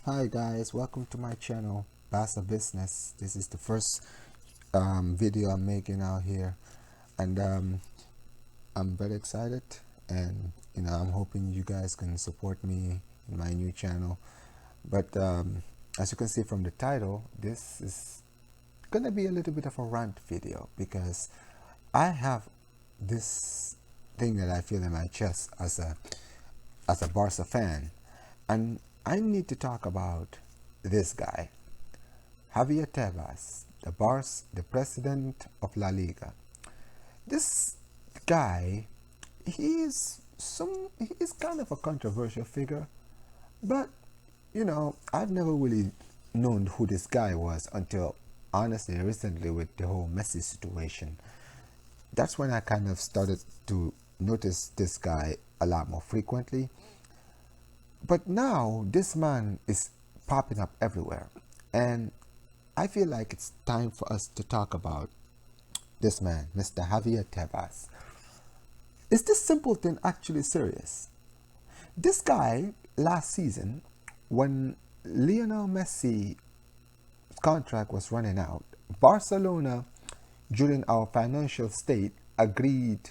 Hi guys, welcome to my channel, Basa Business. This is the first video I'm making out here, and I'm very excited, and I'm hoping you guys can support me in my new channel. But as you can see from the title, this is gonna be a little bit of a rant video because I have this thing that I feel in my chest as a Barca fan, and I need to talk about this guy, Javier Tebas, the president of La Liga. This guy, he is kind of a controversial figure, but I've never really known who this guy was until honestly recently with the whole Messi situation. That's when I kind of started to notice this guy a lot more frequently. But now this man is popping up everywhere. And I feel like it's time for us to talk about this man, Mr. Javier Tebas. Is this simple thing actually serious? This guy, last season, when Lionel Messi's contract was running out, Barcelona, during our financial state, agreed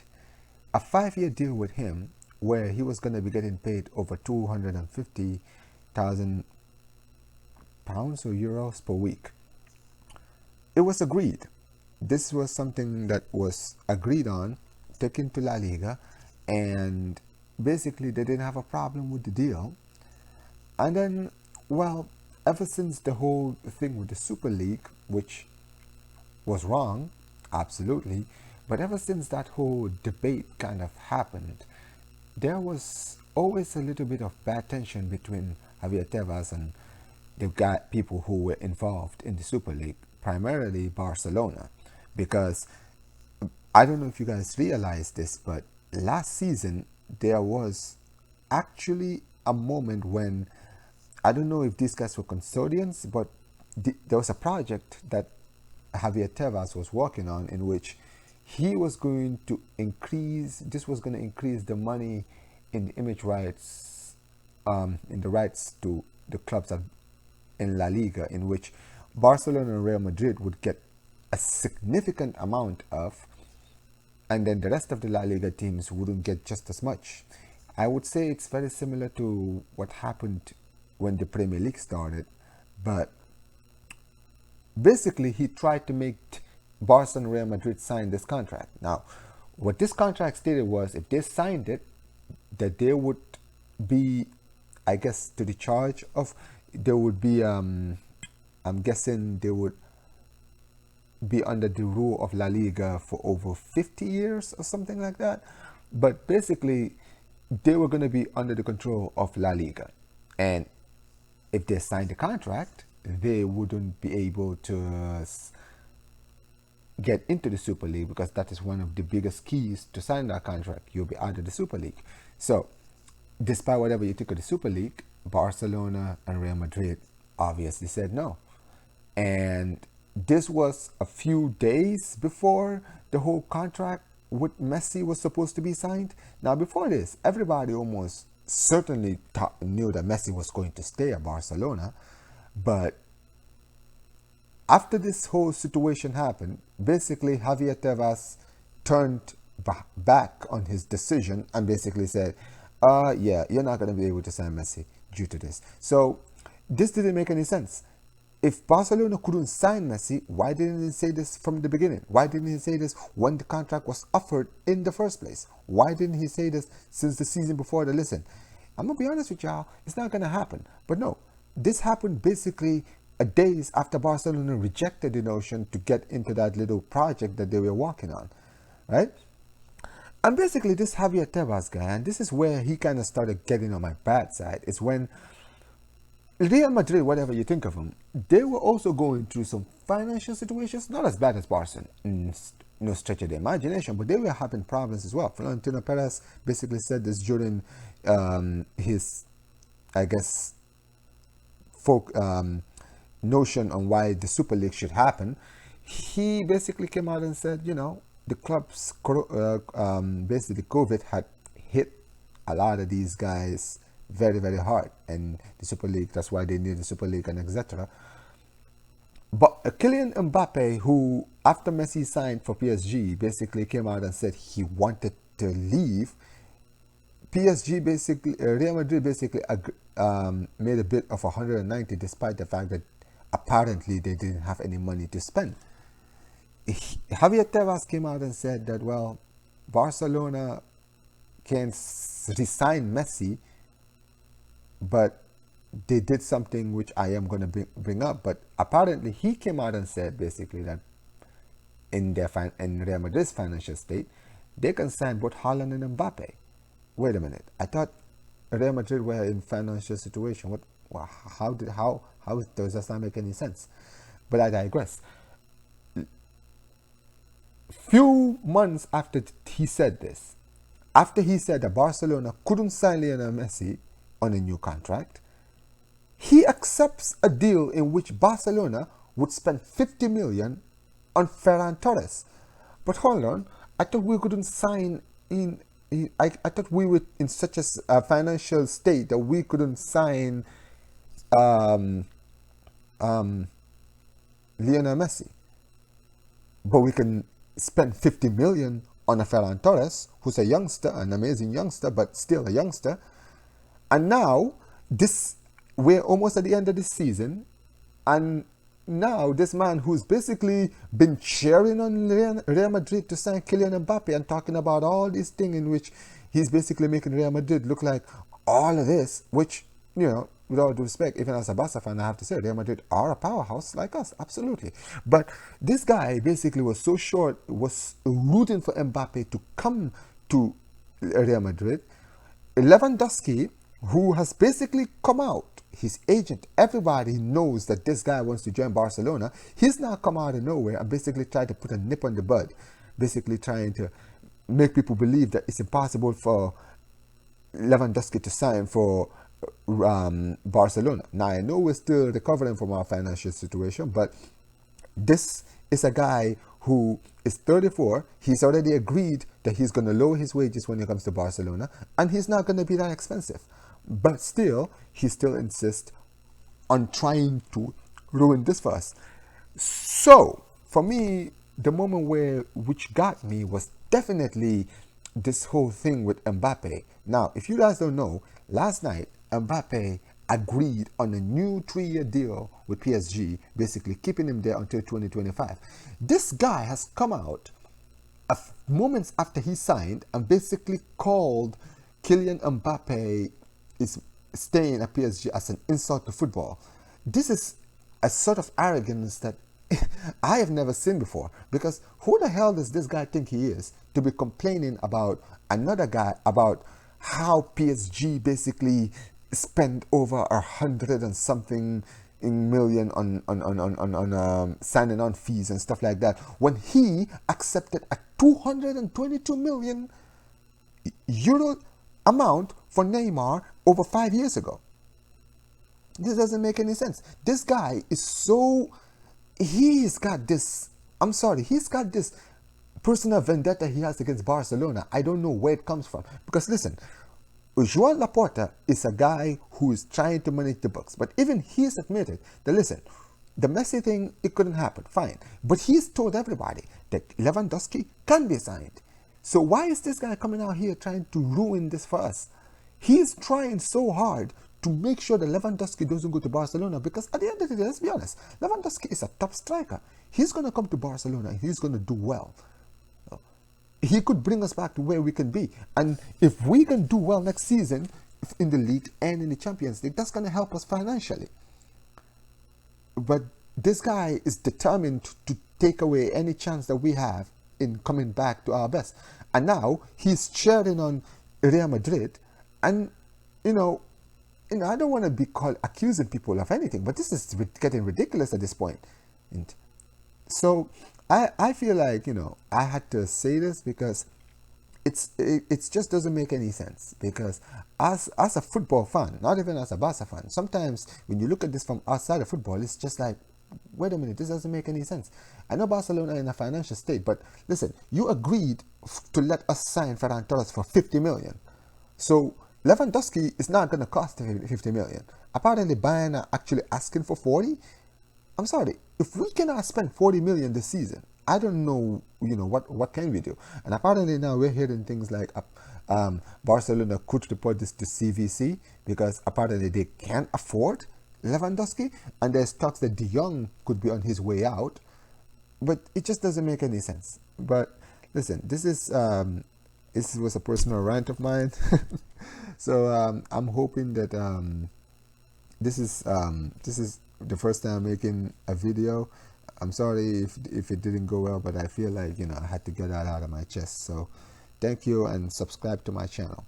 a 5-year deal with him where he was going to be getting paid over 250,000 pounds or euros per week. It was agreed. This was something that was agreed on, taken to La Liga, and basically they didn't have a problem with the deal. And then, well, ever since the whole thing with the Super League, which was wrong, absolutely, but ever since that whole debate kind of happened, there was always a little bit of bad tension between Javier Tebas and the people who were involved in the Super League, primarily Barcelona, because I don't know if you guys realize this, but last season there was actually a moment when I don't know if these guys were custodians, but there was a project that Javier Tebas was working on in which he was going to increase, this was going to increase the money in the image rights, in the rights to the clubs in La Liga, in which Barcelona and Real Madrid would get a significant amount of, and then the rest of the La Liga teams wouldn't get just as much. I would say it's very similar to what happened when the Premier League started, but basically he tried to make Barca and Real Madrid sign this contract. Now, what this contract stated was if they signed it, that they would be, I guess, to the charge of, there would be, I'm guessing they would be under the rule of La Liga for over 50 years or something like that. But basically, they were going to be under the control of La Liga. And if they signed the contract, they wouldn't be able to get into the Super League, because that is one of the biggest keys to sign that contract. You'll be out of the Super League. So, despite whatever you think of the Super League, Barcelona and Real Madrid obviously said no. And this was a few days before the whole contract with Messi was supposed to be signed. Now, before this, everybody almost certainly knew that Messi was going to stay at Barcelona, but after this whole situation happened, basically Javier Tebas turned back on his decision and basically said, yeah, you're not going to be able to sign Messi due to this. So this didn't make any sense. If Barcelona couldn't sign Messi, why didn't he say this from the beginning? Why didn't he say this when the contract was offered in the first place? Why didn't he say this since the season before? Listen, I'm going to be honest with y'all, it's not going to happen. But no, this happened basically days after Barcelona rejected the notion to get into that little project that they were working on, right? And basically this Javier Tebas guy, and this is where he kind of started getting on my bad side, is when Real Madrid, whatever you think of them, they were also going through some financial situations, not as bad as Barcelona, no stretch of the imagination, but they were having problems as well. Florentino Perez basically said this during his, I guess, notion on why the Super League should happen. He basically came out and said, the clubs, basically COVID had hit a lot of these guys very, very hard. And the Super League, that's why they need the Super League and etc. But Kylian Mbappe, who after Messi signed for PSG, basically came out and said he wanted to leave. PSG basically, Real Madrid basically made a bid of 190, despite the fact that apparently they didn't have any money to spend. Javier Tebas came out and said that, well, Barcelona can resign Messi, but they did something which I am going to bring up. But apparently he came out and said basically that in Real Madrid's financial state, they can sign both Haaland and Mbappe. Wait a minute, I thought Real Madrid were in financial situation. What? How does that not make any sense? But I digress. Few months after he said this, after he said that Barcelona couldn't sign Lionel Messi on a new contract, he accepts a deal in which Barcelona would spend 50 million on Ferran Torres. But hold on, I thought we couldn't sign I thought we were in such a financial state that we couldn't sign Lionel Messi. But we can spend 50 million on a Ferran Torres, who's a youngster, an amazing youngster, but still a youngster. And now we're almost at the end of this season, and now this man who's basically been cheering on Real Madrid to sign Kylian Mbappe and talking about all these things in which he's basically making Real Madrid look like all of this, which, with all due respect, even as a Barca fan, I have to say Real Madrid are a powerhouse like us, absolutely. But this guy basically was rooting for Mbappe to come to Real Madrid. Lewandowski, who has basically come out, his agent, everybody knows that this guy wants to join Barcelona. He's now come out of nowhere and basically tried to put a nip on the bud, basically trying to make people believe that it's impossible for Lewandowski to sign for Barcelona. Now, I know we're still recovering from our financial situation, but this is a guy who is 34. He's already agreed that he's going to lower his wages when he comes to Barcelona, and he's not going to be that expensive. But still, he still insists on trying to ruin this for us. So, for me, the moment which got me was definitely this whole thing with Mbappe. Now, if you guys don't know, last night, Mbappe agreed on a new 3-year deal with PSG, basically keeping him there until 2025. This guy has come out moments after he signed and basically called Kylian Mbappe is staying at PSG as an insult to football. This is a sort of arrogance that I have never seen before, because who the hell does this guy think he is to be complaining about another guy about how PSG basically spent over 100 and something million on signing on fees and stuff like that, when he accepted a 222 million euro amount for Neymar over 5 years ago. This doesn't make any sense. This guy is he's got this personal vendetta he has against Barcelona. I don't know where it comes from. Because listen, Joan Laporta is a guy who is trying to manage the books. But even he's admitted that, listen, the Messi thing, it couldn't happen. Fine. But he's told everybody that Lewandowski can be signed. So why is this guy coming out here trying to ruin this for us? He's trying so hard to make sure that Lewandowski doesn't go to Barcelona, because at the end of the day, let's be honest, Lewandowski is a top striker. He's going to come to Barcelona and he's going to do well. He could bring us back to where we can be. And if we can do well next season in the league and in the Champions League, that's going to help us financially. But this guy is determined to take away any chance that we have in coming back to our best. And now he's cheering on Real Madrid. And, I don't want to be accusing people of anything, but this is getting ridiculous at this point. And so I feel like, I had to say this because it just doesn't make any sense. Because as a football fan, not even as a Barca fan, sometimes when you look at this from outside of football, it's just like, wait a minute, this doesn't make any sense. I know Barcelona are in a financial state, but listen, you agreed to let us sign Ferran Torres for 50 million. So Lewandowski is not going to cost 50 million. Apparently, Bayern are actually asking for 40. I'm sorry, if we cannot spend 40 million this season, I don't know, what can we do? And apparently now we're hearing things like Barcelona could report this to CVC because apparently they can't afford Lewandowski, and there's talks that De Jong could be on his way out, but it just doesn't make any sense. But listen, this was a personal rant of mine, so I'm hoping that this is the first time I'm making a video. I'm sorry if it didn't go well, but I feel like I had to get that out of my chest. So thank you, and subscribe to my channel.